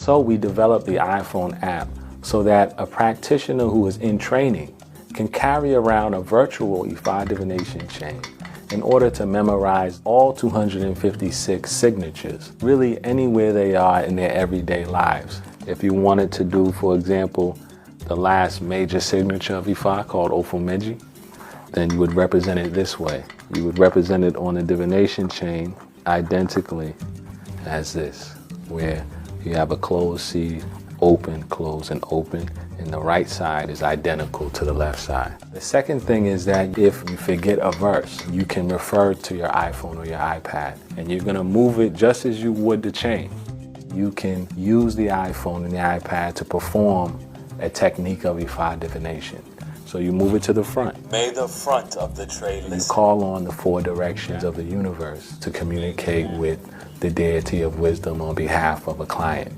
So we developed the iPhone app so that a practitioner who is in training can carry around a virtual Ifa divination chain in order to memorize all 256 signatures, really anywhere they are in their everyday lives. If you wanted to do, for example, the last major signature of Ifa called Ofumeji, then you would represent it this way. You would represent it on a divination chain identically as this, where you have a closed seed, open, close, and open, and the right side is identical to the left side. The second thing is that if you forget a verse, you can refer to your iPhone or your iPad, and you're gonna move it just as you would the chain. You can use the iPhone and the iPad to perform a technique of Ifa divination. So you move it to the front. May the front of the tray listen. You call on the four directions of the universe to communicate with the deity of wisdom on behalf of a client.